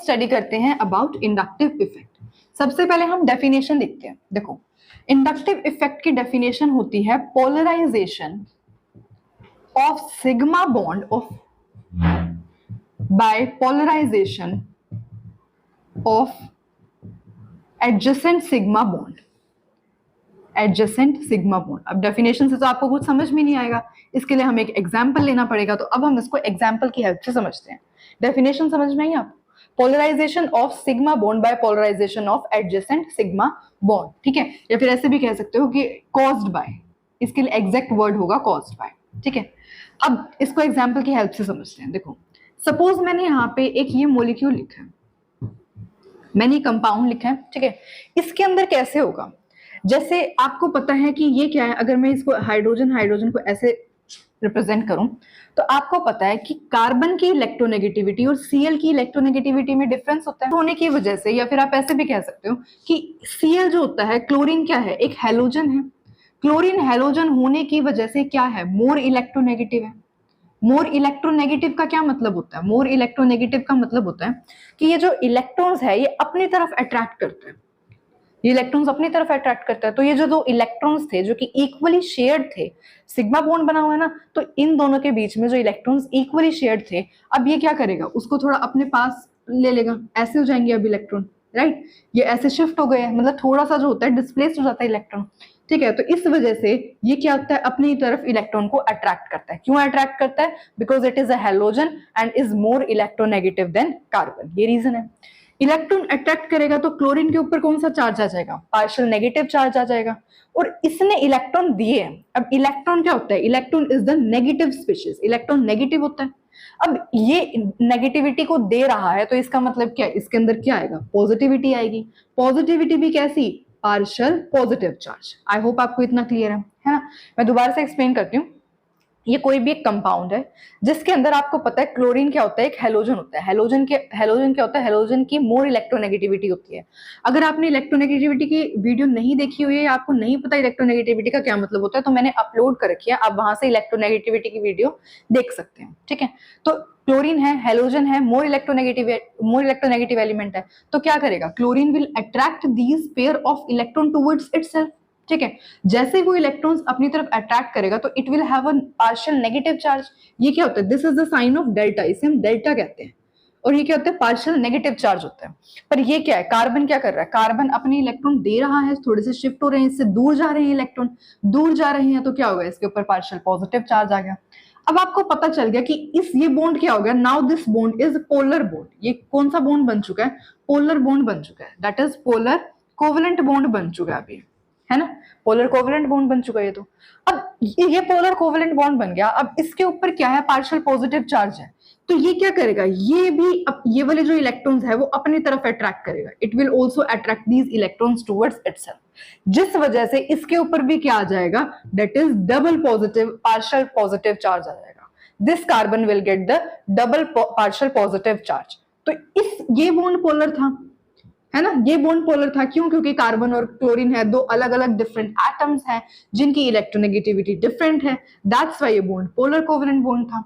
Study करते हैं about inductive effect. सबसे पहले हम डेफिनेशन देखते हैं। देखो, इंडक्टिव इफेक्ट की डेफिनेशन होती है polarization of sigma bond of by polarization of adjacent sigma bond. Adjacent sigma bond. अब डेफिनेशन से तो आपको कुछ समझ में नहीं आएगा, इसके लिए हमें एक एग्जाम्पल लेना पड़ेगा। तो अब हम इसको एग्जाम्पल की हेल्प से समझते हैं। डेफिनेशन समझ में आई आपको? Polarization of sigma bond by polarization of adjacent sigma bond, ठीक है, या फिर ऐसे भी कह सकते हो कि कॉज्ड बाय, इसके लिए एग्जैक्ट वर्ड होगा कॉज्ड बाय, ठीक है। अब इसको एग्जाम्पल की हेल्प से समझते हैं। देखो, सपोज मैंने यहाँ पे एक ये मोलिक्यूल लिखा है, मैंने कंपाउंड लिखा है, ठीक है। इसके अंदर कैसे होगा, जैसे आपको पता है कि ये क्या है, अगर मैं इसको हाइड्रोजन को ऐसे रिप्रेजेंट करूं तो आपको पता है कि कार्बन की इलेक्ट्रोनेगेटिविटी और Cl की इलेक्ट्रोनेगेटिविटी में डिफरेंस होता है होने की वजह से, या फिर आप ऐसे भी कह सकते हो कि Cl जो होता है, क्लोरीन क्या है, एक हैलोजन है। क्लोरीन हैलोजन होने की वजह से क्या है, मोर इलेक्ट्रोनेगेटिव है। मोर इलेक्ट्रोनेगेटिव का क्या मतलब होता है? मोर इलेक्ट्रोनेगेटिव का मतलब होता है कि ये जो इलेक्ट्रॉन्स है ये अपनी तरफ अट्रैक्ट करते हैं, ये इलेक्ट्रॉन्स अपनी तरफ अट्रैक्ट करता है। तो ये जो दो इलेक्ट्रॉन्स थे जो कि इक्वली शेयर्ड थे, सिग्मा बॉन्ड बना हुआ है ना, तो इन दोनों के बीच में जो इलेक्ट्रॉन्स इक्वली शेयर्ड थे, अब ये क्या करेगा, उसको थोड़ा अपने पास ले लेगा, ऐसे हो जाएंगे अब इलेक्ट्रॉन, राइट, ये ऐसे शिफ्ट हो गए हैं, मतलब थोड़ा सा जो होता है डिस्प्लेस हो जाता है इलेक्ट्रॉन, ठीक है। तो इस वजह से ये क्या होता है, अपनी तरफ इलेक्ट्रॉन को अट्रैक्ट करता है। क्यों अट्रैक्ट करता है? Because it is a halogen and is more electronegative than carbon, ये रीजन है। इलेक्ट्रॉन अट्रैक्ट करेगा तो क्लोरीन के ऊपर कौन सा चार्ज आ जाएगा, पार्शियल नेगेटिव चार्ज आ जाएगा, और इसने इलेक्ट्रॉन दिए हैं। अब इलेक्ट्रॉन क्या होता है, electron is the negative species, electron negative होता है। अब ये नेगेटिविटी को दे रहा है तो इसका मतलब क्या है, इसके अंदर क्या आएगा, पॉजिटिविटी आएगी। पॉजिटिविटी भी कैसी, partial positive charge. I hope आपको इतना क्लियर है ना। मैं दोबारा से एक्सप्लेन करती हूँ। ये कोई भी एक कंपाउंड है जिसके अंदर आपको पता है क्लोरीन क्या होता है, एक हैलोजन होता है। हैलोजन क्या होता है, हैलोजन की मोर इलेक्ट्रोनेगेटिविटी होती है। अगर आपने इलेक्ट्रोनेगेटिविटी की वीडियो नहीं देखी हुई है या आपको नहीं पता इलेक्ट्रोनेगेटिविटी का क्या मतलब होता है, तो मैंने अपलोड कर रखी है, आप वहां से इलेक्ट्रोनेगेटिविटी की वीडियो देख सकते हैं, ठीक है। तो क्लोरीन है, हैलोजन है, मोर इलेक्ट्रोनेगेटिव एलिमेंट है, तो क्या करेगा, chlorine will attract these pair of electron towards itself, ठीक है। जैसे वो इलेक्ट्रॉन्स अपनी तरफ अट्रैक्ट करेगा तो it will have a partial negative charge. ये क्या होता है, this is the sign of delta, इसे हम डेल्टा कहते हैं। और ये क्या होता है, पार्शियल नेगेटिव चार्ज होता है। पर ये क्या है, कार्बन क्या कर रहा है, कार्बन अपने इलेक्ट्रॉन दे रहा है, थोड़े से शिफ्ट हो रहे हैं, इससे दूर जा रहे हैं इलेक्ट्रॉन, दूर जा रहे हैं तो क्या होगा, इसके ऊपर पार्शियल पॉजिटिव चार्ज आ गया। अब आपको पता चल गया कि इस ये बॉन्ड क्या हो गया, now this bond is polar bond. ये कौन सा बॉन्ड बन चुका है, पोलर बॉन्ड बन चुका है, that is polar covalent bond बन चुका है अभी, है ना, पोलर कोवेलेंट बॉन्ड बन चुका है ये। तो अब ये पोलर कोवेलेंट बॉन्ड बन गया, अब इसके ऊपर क्या है, पार्शियल पॉजिटिव चार्ज है। तो ये क्या करेगा, ये भी अब ये वाले जो इलेक्ट्रॉन्स है वो अपनी तरफ अट्रैक्ट करेगा, it will also attract these electrons towards itself, जिस वजह से इसके ऊपर भी क्या आ जाएगा, that is double positive partial positive charge आ जाएगा। This carbon will get the double partial positive charge. तो ये बॉन्ड पोलर था, है ना, ये बॉन्ड पोलर था। क्यों? क्योंकि कार्बन और क्लोरीन है, दो अलग अलग डिफरेंट एटम्स हैं जिनकी इलेक्ट्रोनेगेटिविटी डिफरेंट है, दैट्स व्हाई ये बॉन्ड पोलर कोवेलेंट बॉन्ड था।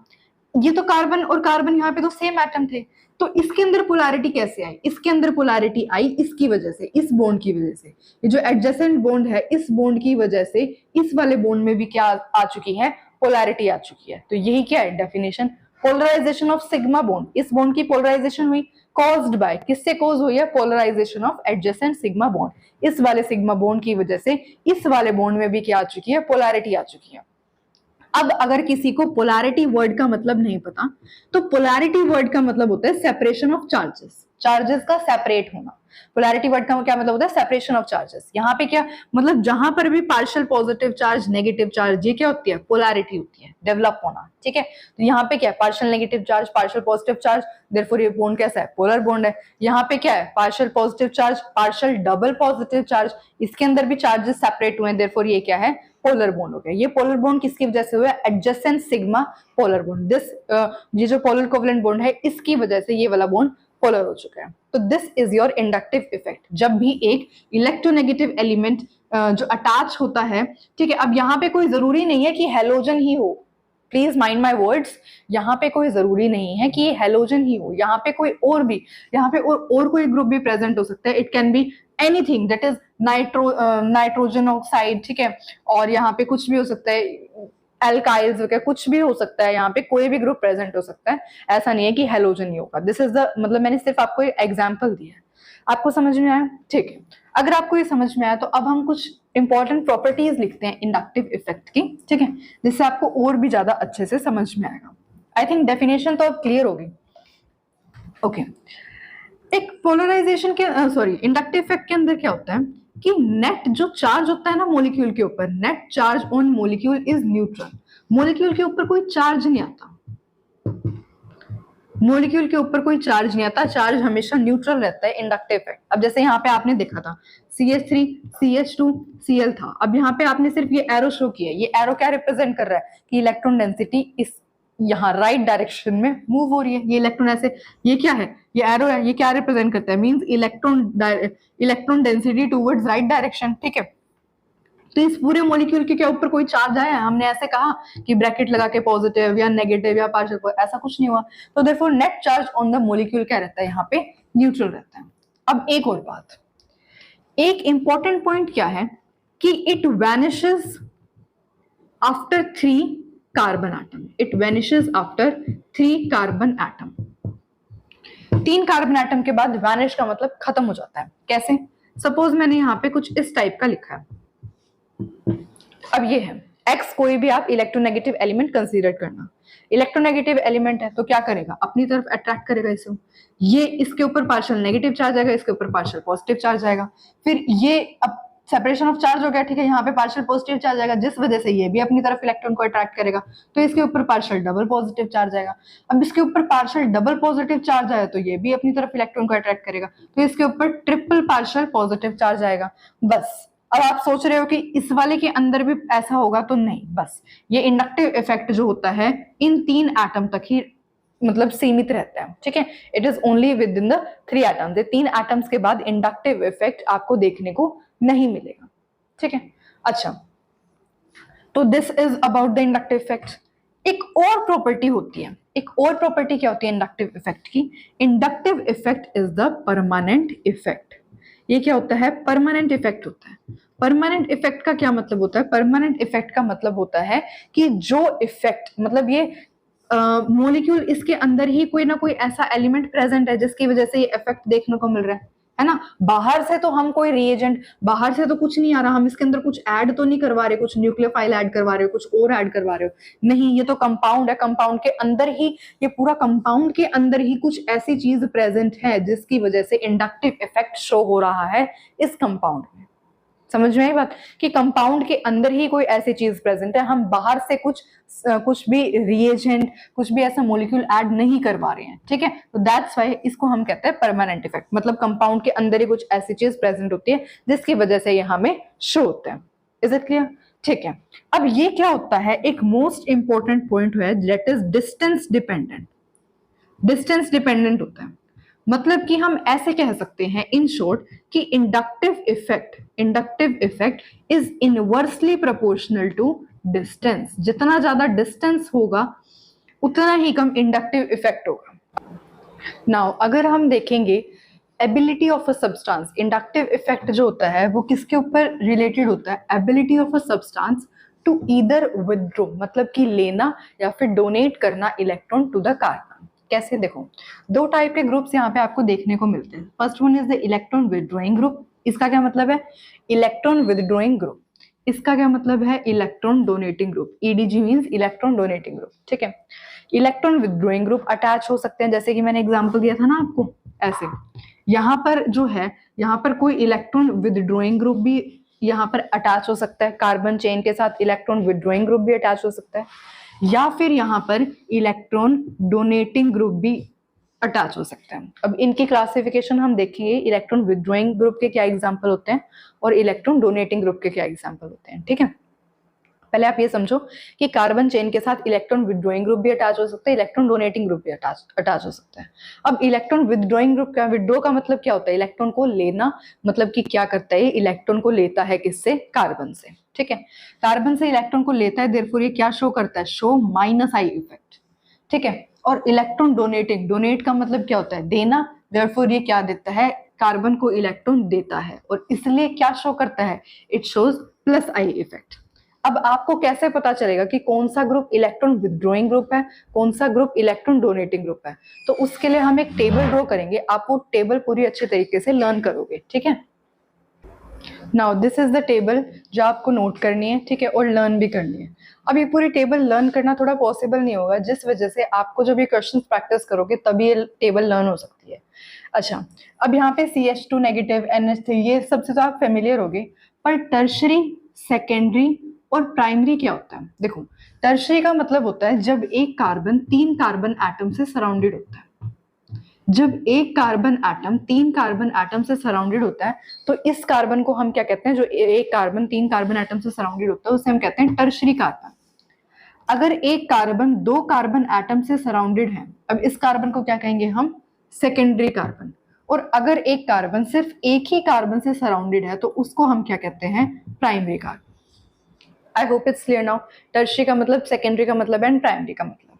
ये तो कार्बन और कार्बन यहाँ पे तो सेम एटम थे, तो इसके अंदर पोलैरिटी कैसे आई, इसके अंदर पोलैरिटी आई इसकी वजह से, इस बॉन्ड की वजह से। ये जो एडजेसेंट बॉन्ड है, इस बॉन्ड की वजह से इस वाले बॉन्ड में भी क्या आ चुकी है, पोलैरिटी आ चुकी है। तो यही क्या है definition, polarization of sigma bond. इस बॉन्ड की पोलराइजेशन हुई, कॉज्ड बाय, किससे कॉज हुई है, polarization of adjacent sigma bond. इस वाले सिग्मा बॉन्ड की वजह से इस वाले बॉन्ड में भी क्या आ चुकी है, पोलैरिटी आ चुकी है। अब अगर किसी को पोलैरिटी वर्ड का मतलब नहीं पता, तो पोलैरिटी वर्ड का मतलब होता है सेपरेशन ऑफ चार्जेस, चार्जेस का सेपरेट होना। पोलैरिटी वर्ड का क्या मतलब होता है, सेपरेशन ऑफ चार्जेस। यहाँ पे क्या मतलब, जहां पर भी partial positive charge, negative charge, ये क्या होती है, पोलैरिटी होती है, डेवलप होना, ठीक है। तो यहाँ पे क्या है, partial negative charge, partial positive charge, therefore ये बॉन्ड कैसा है, पोलर बॉन्ड है। यहाँ पे क्या है, partial positive charge, partial double positive charge, इसके अंदर भी चार्जेस सेपरेट हुए हैं, देयरफॉर ये क्या है, पोलर बॉन्ड हो गया। ये पोलर बॉन्ड किसकी वजह से हुआ है, adjacent sigma polar bond. This ये जो पोलर कोवेलेंट बॉन्ड है, इसकी वजह से ये वाला बॉन्ड पोलर हो चुका है। तो this is your inductive effect. जब भी एक इलेक्ट्रोनेगेटिव एलिमेंट जो अटैच होता है, ठीक है, अब यहाँ पे कोई जरूरी नहीं है कि हैलोजन ही हो, प्लीज माइंड माय वर्ड्स, यहाँ पे कोई जरूरी नहीं है कि ये हेलोजन ही हो, यहाँ पे कोई और भी, यहाँ पे और कोई ग्रुप भी प्रेजेंट हो सकता है। It can be anything that is nitrogen oxide, ठीक है, और यहाँ पे कुछ भी हो सकता है, एल्काइल्स वगैरह कुछ भी हो सकता है, यहाँ पे कोई भी ग्रुप प्रेजेंट हो सकता है, ऐसा नहीं है कि हेलोजन ही होगा। दिस इज द, मतलब मैंने सिर्फ आपको एग्जाम्पल दिया है। आपको समझ में आया? ठीक है, अगर आपको ये समझ में आया तो अब हम कुछ इंपॉर्टेंट प्रॉपर्टीज लिखते हैं इंडक्टिव इफेक्ट की, ठीक है, जिससे आपको और भी ज्यादा अच्छे से समझ में आएगा। आई थिंक डेफिनेशन तो अब क्लियर होगी। ओके, एक पोलराइजेशन के सॉरी इंडक्टिव इफेक्ट के अंदर क्या होता है कि नेट जो चार्ज होता है ना मॉलिक्यूल के ऊपर, net charge on molecule is neutral. Molecule के ऊपर कोई चार्ज नहीं आता, मॉलिक्यूल के ऊपर कोई चार्ज नहीं आता, चार्ज हमेशा न्यूट्रल रहता है इंडक्टिव इफेक्ट। अब जैसे यहाँ पे आपने देखा था CH3 CH2 Cl था, अब यहाँ पे आपने सिर्फ ये एरो शो किया, ये एरो क्या रिप्रेजेंट कर रहा है कि इलेक्ट्रॉन डेंसिटी इस यहाँ राइट डायरेक्शन में मूव हो रही है। ये इलेक्ट्रॉन ऐसे, ये क्या है, ये एरो है, ये क्या रिप्रेजेंट करता है, means electron density towards right direction, ठीक है। तो इस पूरे मॉलिक्यूल के क्या ऊपर कोई चार्ज आया है? हमने ऐसे कहा कि ब्रैकेट लगा के पॉजिटिव या नेगेटिव या पार्शियल, ऐसा कुछ नहीं हुआ। तो therefore net charge on the molecule क्या रहता है, यहाँ पे न्यूट्रल रहता है। अब एक और बात, एक इंपॉर्टेंट पॉइंट क्या है कि it vanishes after 3 carbon atom, it vanishes after 3 carbon atom. 3 carbon atom के बाद वैनिश का मतलब खत्म हो जाता है। कैसे? सपोज मैंने यहाँ पे कुछ इस टाइप का लिखा है, अब ये है X, कोई भी आप इलेक्ट्रोनेगेटिव एलिमेंट कंसीडर करना। इलेक्ट्रोनेगेटिव एलिमेंट है तो क्या करेगा, अपनी तरफ अट्रैक्ट करेगा इसे, ये इसके ऊपर पार्शियल नेगेटिव चार्ज आएगा, इसके ऊपर पार्शियल पॉजिटिव चार्ज आएगा, फिर ये अब सेपरेशन ऑफ चार्ज हो गया, ठीक है, यहाँ पे पार्शियल पॉजिटिव चार्ज आएगा, जिस वजह से ये भी अपनी तरफ इलेक्ट्रॉन को अट्रैक्ट करेगा, तो इसके ऊपर पार्शियल डबल पॉजिटिव चार्ज आएगा। अब इसके ऊपर पार्शियल डबल पॉजिटिव चार्ज आया तो ये भी अपनी तरफ इलेक्ट्रॉन को अट्रैक्ट करेगा, तो इसके ऊपर ट्रिपल पार्शियल पॉजिटिव चार्ज आएगा। बस, अब आप सोच रहे हो कि इस वाले के अंदर भी ऐसा होगा, तो नहीं, बस ये इंडक्टिव इफेक्ट जो होता है इन 3 एटम तक ही मतलब सीमित रहता है, ठीक है। It is only with in the 3 atoms. ये 3 एटम्स के बाद इंडक्टिव इफेक्ट आपको देखने को नहीं मिलेगा, ठीक है। अच्छा, तो this is about the inductive effect. एक और प्रॉपर्टी होती है, एक और प्रॉपर्टी क्या होती है इंडक्टिव इफेक्ट की? Inductive effect is the permanent effect. ये क्या होता है? परमानेंट इफेक्ट होता है। परमानेंट इफेक्ट का क्या मतलब होता है? परमानेंट इफेक्ट का मतलब होता है कि जो इफेक्ट, मतलब ये मॉलिक्यूल इसके अंदर ही कोई ना कोई ऐसा एलिमेंट प्रेजेंट है जिसकी वजह से ये इफेक्ट देखने को मिल रहा है ना। बाहर से तो हम कोई रिएजेंट, बाहर से तो कुछ नहीं आ रहा, हम इसके अंदर कुछ ऐड तो नहीं करवा रहे, कुछ न्यूक्लियोफाइल ऐड करवा रहे हो, कुछ और ऐड करवा रहे हो, नहीं, ये तो कंपाउंड है। कंपाउंड के अंदर ही, ये पूरा कंपाउंड के अंदर ही कुछ ऐसी चीज प्रेजेंट है जिसकी वजह से इंडक्टिव इफेक्ट शो हो रहा है इस कंपाउंड में। समझ में आई बात कि कंपाउंड के अंदर ही कोई ऐसी चीज प्रेजेंट है, हम बाहर से कुछ भी रिएजेंट, कुछ भी ऐसा मॉलिक्यूल ऐड नहीं करवा रहे हैं, ठीक है। तो दैट्स व्हाई इसको हम कहते हैं परमानेंट इफेक्ट, मतलब कंपाउंड के अंदर ही कुछ ऐसी चीज प्रेजेंट होती है जिसकी वजह से ये हमें शो होते हैं। Is it clear? ठीक है। अब ये क्या होता है, एक मोस्ट इंपॉर्टेंट पॉइंट है that is distance dependent. Distance dependent होता है, मतलब कि हम ऐसे कह सकते हैं इन शॉर्ट कि inductive effect is inversely proportional to distance. जितना ज्यादा डिस्टेंस होगा उतना ही कम इंडक्टिव इफेक्ट होगा। नाउ अगर हम देखेंगे ability of a substance, inductive effect जो होता है वो किसके ऊपर रिलेटेड होता है? Ability of a substance to either withdraw, मतलब कि लेना या फिर डोनेट करना इलेक्ट्रॉन टू द कार्बन। कैसे? देखो, 2 टाइप के ग्रुप्स यहाँ पे आपको देखने को मिलते हैं। First one is the electron withdrawing group. इसका क्या मतलब है? Electron withdrawing group. इसका क्या मतलब है? Electron donating group. EDG means electron donating group, ठीक है। इलेक्ट्रॉन विथड्रॉइंग ग्रुप अटैच हो सकते हैं, जैसे कि मैंने एग्जांपल दिया था ना आपको, ऐसे यहाँ पर जो है, यहाँ पर कोई इलेक्ट्रॉन विथड्रॉइंग ग्रुप भी यहाँ पर अटैच हो सकता है, कार्बन चेन के साथ इलेक्ट्रॉन विथड्रॉइंग ग्रुप भी अटैच हो सकता है, या फिर यहाँ पर इलेक्ट्रॉन डोनेटिंग ग्रुप भी अटैच हो सकते हैं। अब इनकी क्लासिफिकेशन हम देखेंगे, इलेक्ट्रॉन विथड्रॉइंग ग्रुप के क्या एग्जांपल होते हैं और इलेक्ट्रॉन डोनेटिंग ग्रुप के क्या एग्जांपल होते हैं, ठीक है। पहले आप ये समझो कि कार्बन चेन के साथ इलेक्ट्रॉन विदड्रॉइंग ग्रुप भी अटैच हो सकता है, इलेक्ट्रॉन डोनेटिंग ग्रुप भी अटैच हो सकता है। अब इलेक्ट्रॉन विदड्रॉइंग ग्रुप क्या, विदड्रॉ का मतलब क्या होता है, इलेक्ट्रॉन को लेना, मतलब कि क्या करता है, इलेक्ट्रॉन को लेता है किससे, कार्बन से, ठीक है, कार्बन से इलेक्ट्रॉन को लेता है, देयरफॉर ये क्या शो करता है, शो माइनस आई इफेक्ट, ठीक है। और इलेक्ट्रॉन डोनेटिंग, डोनेट का मतलब क्या होता है, देना, देयरफॉर ये क्या देता है, कार्बन को इलेक्ट्रॉन देता है, और इसलिए क्या शो करता है, it shows plus I effect. अब आपको कैसे पता चलेगा कि कौन सा ग्रुप इलेक्ट्रॉन विदड्रॉइंग ग्रुप है, कौन सा ग्रुप इलेक्ट्रॉन डोनेटिंग ग्रुप है, तो उसके लिए हम एक टेबल ड्रॉ करेंगे, आप वो टेबल पूरी अच्छे तरीके से लर्न करोगे, ठीक है। Now this is the table जो आपको नोट करनी है, ठीक है, और लर्न भी करनी है। अब ये पूरी टेबल लर्न करना थोड़ा पॉसिबल नहीं होगा, जिस वजह से आपको जब ये क्वेश्चन प्रैक्टिस करोगे तभी ये टेबल लर्न हो सकती है। अच्छा, अब यहाँ पे CH2 नेगेटिव, NH3, ये सबसे तो आप फेमिलियर होगे, पर टर्शरी, सेकेंडरी और प्राइमरी क्या होता है, देखो टर्शरी का मतलब होता है जब एक कार्बन 3 कार्बन एटम से सराउंडेड होता है, जब एक कार्बन एटम 3 कार्बन एटम से सराउंडेड होता है, तो इस कार्बन को हम क्या कहते हैं, जो एक कार्बन 3 कार्बन एटम से सराउंडेड होता है उसे हम कहते हैं टर्शरी कार्बन। अगर एक कार्बन 2 कार्बन एटम से सराउंडेड है, अब इस कार्बन को क्या कहेंगे हम, सेकेंडरी कार्बन। और अगर एक कार्बन सिर्फ एक ही कार्बन से सराउंडेड है तो उसको हम क्या कहते हैं, primary carbon. I hope it's clear now. Tertiary का मतलब, सेकेंडरी का मतलब एंड प्राइमरी का मतलब।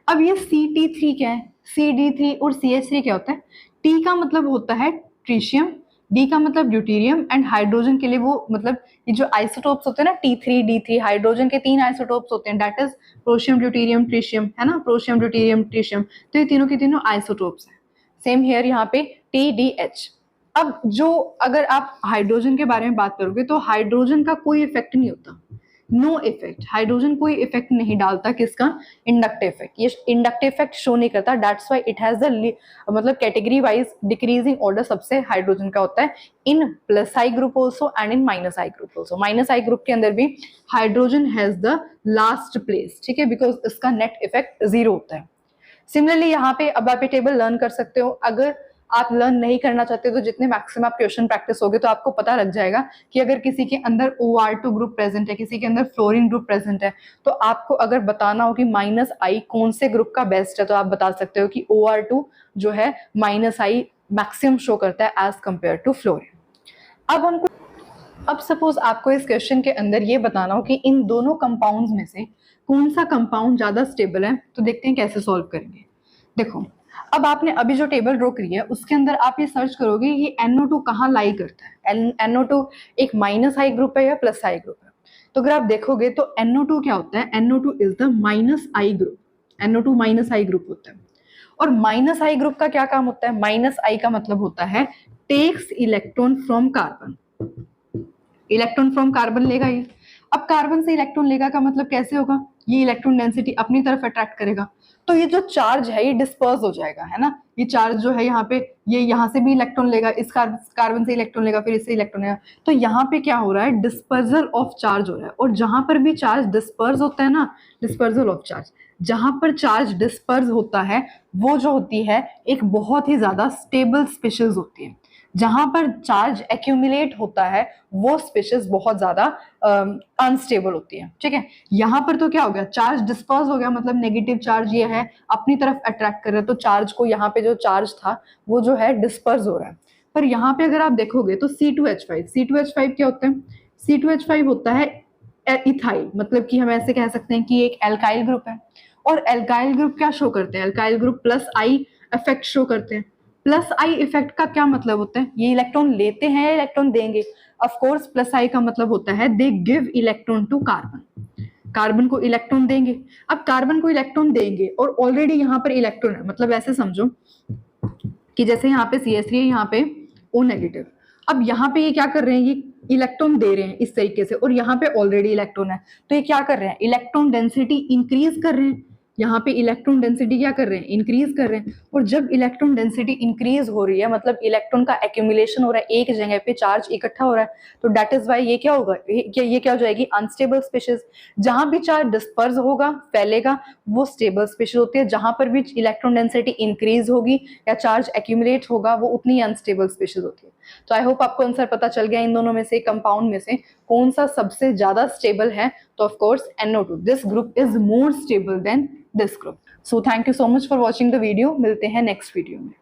अब ये CT3 क्या है, CD3 और CH3 क्या होता है, T का मतलब होता है ट्रीशियम, D का मतलब ड्यूटेरियम, एंड हाइड्रोजन के लिए वो मतलब ये जो आइसोटोप्स होते हैं ना, T3 D3, हाइड्रोजन के 3 आइसोटोप्स होते हैं, दैट इज प्रोशियम ड्यूटेरियम ट्रीशियम, है ना, प्रोशियम ड्यूटेरियम ट्रीशियम, तो ये तीनों के तीनों आइसोटोप्स हैं। सेम हियर यहाँ पे TDH। अब जो अगर आप हाइड्रोजन के बारे में बात करोगे तो हाइड्रोजन का कोई इफेक्ट नहीं होता, नो इफेक्ट, हाइड्रोजन कोई इफेक्ट नहीं डालता, किसका, इंडक्टिव इफेक्ट, ये इंडक्टिव इफेक्ट शो नहीं करता, that's why it has the मतलब कैटेगरी वाइज डिक्रीजिंग ऑर्डर सबसे हाइड्रोजन का होता है, in plus I group also and in minus I group also. Minus I group के अंदर भी hydrogen has the last place, ठीक है, बिकॉज इसका नेट इफेक्ट 0 होता है। सिमिलरली यहाँ पे अब आप ये टेबल लर्न कर सकते हो, अगर आप लर्न नहीं करना चाहते तो जितने मैक्सिमम आप क्वेश्चन प्रैक्टिस होगे तो आपको पता लग जाएगा कि अगर किसी के अंदर OR2 ग्रुप प्रेजेंट है, किसी के अंदर फ्लोरीन ग्रुप प्रेजेंट है, तो आपको अगर बताना हो कि -I कौन से ग्रुप का बेस्ट है, तो आप बता सकते हो कि OR2 जो है -I मैक्सिमम शो करता है एज कंपेयर टू फ्लोरीन। अब सपोज आपको इस क्वेश्चन के अंदर ये बताना हो कि इन दोनों कंपाउंड्स में से कौन सा कंपाउंड ज्यादा स्टेबल है, तो देखते हैं कैसे सॉल्व करेंगे। देखो, अब आपने अभी जो टेबल ड्रॉ करी है उसके अंदर आप ये सर्च करोगे कि NO2 कहाँ लाई करता है, NO2 एक -I ग्रुप है या +I ग्रुप है। तो अगर आप देखोगे तो NO2 क्या होता है, NO2 is the -I group, NO2 -I group होता है। और -I ग्रुप का क्या काम होता है, -I का मतलब होता है takes electron from carbon, electron from carbon लेगा ये। अब कार्बन से इलेक्ट्रॉन लेगा का मतलब कैसे होगा, ये इलेक्ट्रॉन डेंसिटी अपनी तरफ अट्रैक्ट करेगा, तो ये जो चार्ज है ये डिस्पर्स हो जाएगा, है ना, ये चार्ज जो है यहाँ पे, ये यहाँ से भी इलेक्ट्रॉन लेगा, इस कार्बन से इलेक्ट्रॉन लेगा, फिर इससे इलेक्ट्रॉन लेगा, तो यहाँ पे क्या हो रहा है, डिस्पर्जल ऑफ चार्ज हो रहा है। और जहां पर भी चार्ज डिस्पर्स होता है ना, डिस्पर्जल ऑफ चार्ज, जहां पर चार्ज डिस्पर्स होता है वो जो होती है एक बहुत ही ज्यादा स्टेबल स्पीशीज होती है, जहां पर चार्ज एक्यूमुलेट होता है वो स्पीशीज बहुत ज्यादा अनस्टेबल होती है, ठीक है। यहाँ पर तो क्या हो गया, चार्ज डिस्पर्स हो गया, मतलब नेगेटिव चार्ज ये है अपनी तरफ अट्रैक्ट कर रहा है, तो चार्ज को, यहाँ पे जो चार्ज था वो जो है डिस्पर्स हो रहा है। पर यहाँ पे अगर आप देखोगे तो C2H5 क्या होता है, C2H5 होता है इथाइल, मतलब कि हम ऐसे कह सकते हैं कि एक एल्काइल ग्रुप है। और एल्काइल ग्रुप क्या शो करते हैं, alkyl group +I effect show करते हैं। +I इफेक्ट का क्या मतलब होता है, ये इलेक्ट्रॉन लेते हैं या इलेक्ट्रॉन देंगे, ऑफ कोर्स +I का मतलब होता है they give electron to carbon, carbon को इलेक्ट्रॉन देंगे। अब कार्बन को इलेक्ट्रॉन देंगे और ऑलरेडी यहाँ पर इलेक्ट्रॉन है, मतलब ऐसे समझो कि जैसे यहाँ पे CH3 है, यहाँ पे O नेगेटिव, अब यहाँ पे ये क्या कर रहे हैं, ये इलेक्ट्रॉन दे रहे हैं इस तरीके से, और यहाँ पे ऑलरेडी इलेक्ट्रॉन है, तो ये क्या कर रहे हैं, इलेक्ट्रॉन डेंसिटी इंक्रीज कर रहे हैं, यहाँ पे इलेक्ट्रॉन डेंसिटी क्या कर रहे हैं, इंक्रीज कर रहे हैं। और जब इलेक्ट्रॉन डेंसिटी इंक्रीज हो रही है, मतलब इलेक्ट्रॉन का एक्यूमुलेशन हो रहा है, एक जगह पे चार्ज इकट्ठा हो रहा है, तो दैट इज वाई ये क्या होगा, ये क्या हो जाएगी, अनस्टेबल स्पीशीज। जहां भी चार्ज डिस्पर्स होगा, फैलेगा, वो स्टेबल स्पीशीज होती है, जहां पर भी इलेक्ट्रॉन डेंसिटी इंक्रीज होगी या चार्ज एक्यूमुलेट होगा वो उतनी अनस्टेबल स्पीशीज होती है। तो आई होप आपको आंसर पता चल गया इन दोनों में से, कंपाउंड में से कौन सा सबसे ज्यादा स्टेबल है। तो of course NO2, this group is more stable then this group. So thank you so much for watching the video. मिलते हैं नेक्स्ट वीडियो में।